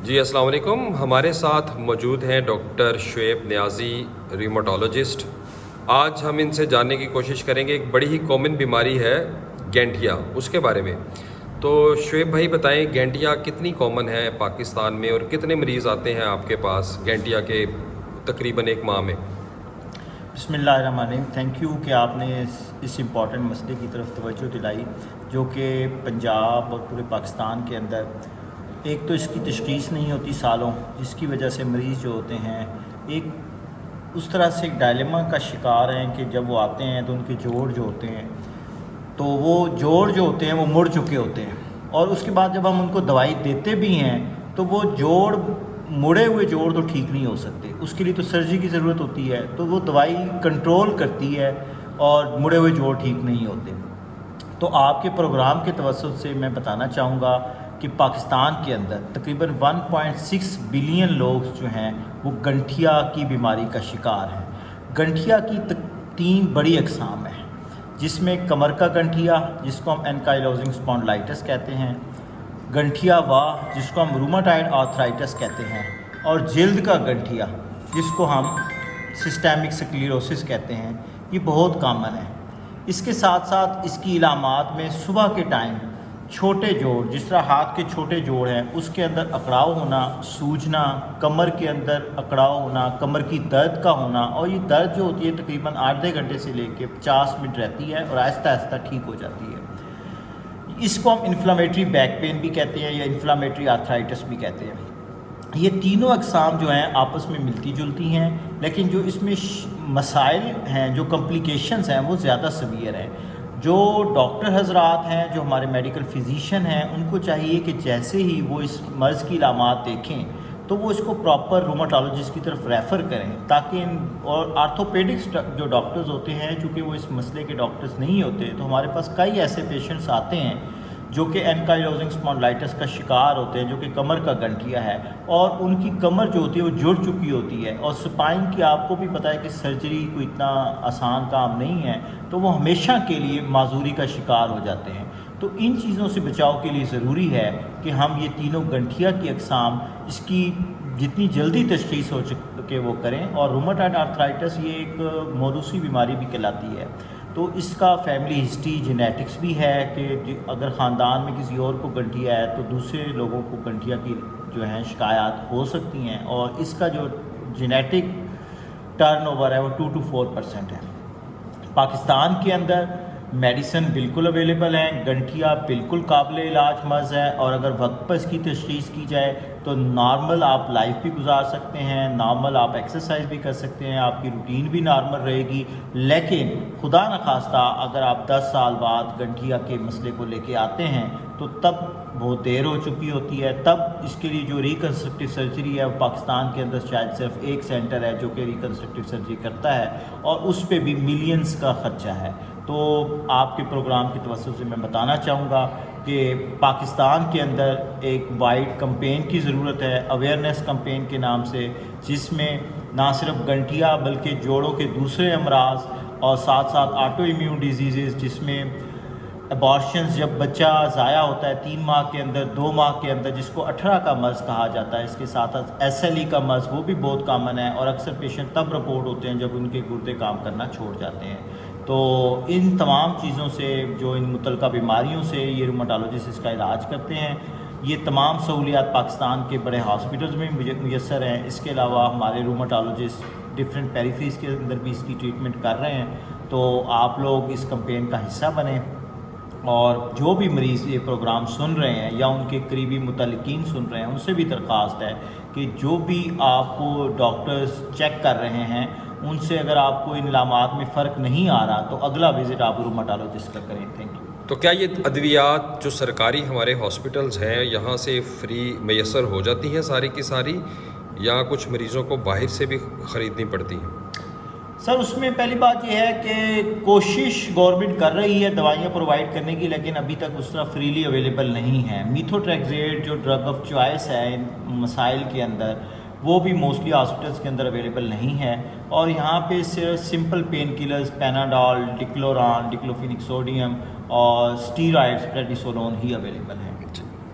جی السلام علیکم. ہمارے ساتھ موجود ہیں ڈاکٹر شعیب نیازی, ریومٹولوجسٹ. آج ہم ان سے جاننے کی کوشش کریں گے, ایک بڑی ہی کامن بیماری ہے گینٹھیا, اس کے بارے میں. تو شعیب بھائی بتائیں, گینٹھیا کتنی کامن ہے پاکستان میں اور کتنے مریض آتے ہیں آپ کے پاس گینٹھیا کے تقریباً ایک ماہ میں؟ بسم اللہ الرحمن الرحیم. تھینک یو کہ آپ نے اس امپورٹنٹ مسئلے کی طرف توجہ دلائی, جو کہ پنجاب اور پورے پاکستان کے اندر ایک تو اس کی تشخیص نہیں ہوتی سالوں, جس کی وجہ سے مریض جو ہوتے ہیں ایک اس طرح سے ایک ڈائلیما کا شکار ہیں کہ جب وہ آتے ہیں تو ان کے جوڑ جو ہوتے ہیں, تو وہ جوڑ جو ہوتے ہیں وہ مڑ چکے ہوتے ہیں, اور اس کے بعد جب ہم ان کو دوائی دیتے بھی ہیں تو وہ جوڑ مڑے ہوئے جوڑ تو ٹھیک نہیں ہو سکتے, اس کے لیے تو سرجری کی ضرورت ہوتی ہے. تو وہ دوائی کنٹرول کرتی ہے اور مڑے ہوئے جوڑ ٹھیک نہیں ہوتے. تو آپ کے پروگرام کے توسط سے میں بتانا چاہوں گا کہ پاکستان کے اندر تقریباً 1.6 بلین لوگ جو ہیں وہ گنٹھیا کی بیماری کا شکار ہیں. گنٹھیا کی 3 بڑی اقسام ہیں, جس میں کمر کا گنٹھیا جس کو ہم اینکائلوزنگ اسپونڈلائٹس کہتے ہیں, گنٹھیا واہ جس کو ہم روماٹائڈ آرتھرائٹس کہتے ہیں, اور جلد کا گنٹھیا جس کو ہم سسٹیمک سکلیروسس کہتے ہیں. یہ بہت کامن ہے. اس کے ساتھ ساتھ اس کی علامات میں صبح کے ٹائم چھوٹے جوڑ, جس طرح ہاتھ کے چھوٹے جوڑ ہیں اس کے اندر اکڑاؤ ہونا, سوجنا, کمر کے اندر اکڑاؤ ہونا, کمر کی درد کا ہونا, اور یہ درد جو ہوتی ہے تقریباً آدھے گھنٹے سے لے کے 50 منٹ رہتی ہے اور آہستہ آہستہ ٹھیک ہو جاتی ہے. اس کو ہم انفلامیٹری بیک پین بھی کہتے ہیں یا انفلامیٹری آرتھرائٹس بھی کہتے ہیں. یہ تینوں اقسام جو ہیں آپس میں ملتی جلتی ہیں, لیکن جو اس میں مسائل ہیں, جو کمپلیکیشنز ہیں وہ زیادہ سیویئر ہیں. جو ڈاکٹر حضرات ہیں, جو ہمارے میڈیکل فزیشین ہیں, ان کو چاہیے کہ جیسے ہی وہ اس مرض کی علامات دیکھیں تو وہ اس کو پراپر روماٹولوجسٹ کی طرف ریفر کریں, تاکہ اور آرتھوپیڈکس جو ڈاکٹرز ہوتے ہیں چونکہ وہ اس مسئلے کے ڈاکٹرز نہیں ہوتے, تو ہمارے پاس کئی ایسے پیشنٹس آتے ہیں جو کہ اینکائلوزنگ اسپونڈلائٹس کا شکار ہوتے ہیں, جو کہ کمر کا گنٹھیا ہے, اور ان کی کمر جو ہوتی ہے وہ جڑ چکی ہوتی ہے, اور سپائن کی آپ کو بھی پتہ ہے کہ سرجری کوئی اتنا آسان کام نہیں ہے, تو وہ ہمیشہ کے لیے معذوری کا شکار ہو جاتے ہیں. تو ان چیزوں سے بچاؤ کے لیے ضروری ہے کہ ہم یہ تینوں گنٹھیا کی اقسام اس کی جتنی جلدی تشخیص ہو سکے وہ کریں. اور روماٹائڈ آرتھرائٹس یہ ایک موروثی بیماری بھی کہلاتی ہے, تو اس کا فیملی ہسٹری جینیٹکس بھی ہے کہ اگر خاندان میں کسی اور کو گنٹھیا ہے تو دوسرے لوگوں کو گنٹھیا کی جو ہیں شکایات ہو سکتی ہیں, اور اس کا جو جینیٹک ٹرن اوور ہے وہ 2 to 4% ہے. پاکستان کے اندر میڈیسن بالکل اویلیبل ہیں, گنٹھیا بالکل قابل علاج مرض ہے, اور اگر وقت پر اس کی تشخیص کی جائے تو نارمل آپ لائف بھی گزار سکتے ہیں, نارمل آپ ایکسرسائز بھی کر سکتے ہیں, آپ کی روٹین بھی نارمل رہے گی. لیکن خدا نخواستہ اگر آپ 10 سال بعد گنٹھیا کے مسئلے کو لے کے آتے ہیں تو تب بہت دیر ہو چکی ہوتی ہے. تب اس کے لیے جو ریکنسٹرکٹیو سرجری ہے وہ پاکستان کے اندر شاید صرف ایک سینٹر ہے جو کہ ریکنسٹرکٹیو سرجری کرتا ہے, اور اس پہ بھی ملینز کا خرچہ ہے. تو آپ کے پروگرام کی توسط سے میں بتانا چاہوں گا کہ پاکستان کے اندر ایک وائڈ کمپین کی ضرورت ہے, اویئرنیس کمپین کے نام سے, جس میں نہ صرف گنٹھیا بلکہ جوڑوں کے دوسرے امراض اور ساتھ ساتھ آٹو امیون ڈیزیزز, جس میں ابارشنز, جب بچہ ضائع ہوتا ہے 3 ماہ کے اندر 2 ماہ کے اندر, جس کو 18 کا مرض کہا جاتا ہے. اس کے ساتھ SLE کا مرض وہ بھی بہت کامن ہے, اور اکثر پیشنٹ تب رپورٹ ہوتے ہیں جب ان کے گردے کام کرنا چھوڑ جاتے ہیں. تو ان تمام چیزوں سے, جو ان متعلقہ بیماریوں سے یہ روماٹولوجسٹ اس کا علاج کرتے ہیں. یہ تمام سہولیات پاکستان کے بڑے ہاسپٹلز میں میسر ہیں. اس کے علاوہ ہمارے روماٹولوجسٹ ڈفرینٹ پیریفریز کے اندر بھی اس کی ٹریٹمنٹ کر رہے ہیں. تو آپ لوگ اس کمپین کا حصہ بنیں, اور جو بھی مریض یہ پروگرام سن رہے ہیں یا ان کے قریبی متعلقین سن رہے ہیں, ان سے بھی درخواست ہے کہ جو بھی آپ کو ڈاکٹرز چیک کر رہے ہیں ان سے اگر آپ کو ان علامات میں فرق نہیں آ رہا تو اگلا وزٹ آپ روماٹولوجسٹ کا کریں. Thank you. تو کیا یہ ادویات جو سرکاری ہمارے ہاسپٹلز ہیں یہاں سے فری میسر ہو جاتی ہیں ساری کی ساری, یا کچھ مریضوں کو باہر سے بھی خریدنی پڑتی ہیں؟ سر اس میں پہلی بات یہ ہے کہ کوشش گورنمنٹ کر رہی ہے دوائیاں پرووائڈ کرنے کی, لیکن ابھی تک اس طرح فریلی اویلیبل نہیں ہے. میتھوٹریکزیٹ جو ڈرگ آف چوائس ہے ان مسائل کے اندر, وہ بھی موسٹلی ہاسپٹلس کے اندر اویلیبل نہیں ہے. اور یہاں پہ صرف simple pain colours Panadol, ڈکلوران, ڈکلوفینک sodium اور اسٹیرائڈز پریڈیسولون ہی اویلیبل ہیں.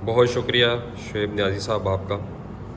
بہت شکریہ شعیب نیازی صاحب آپ کا.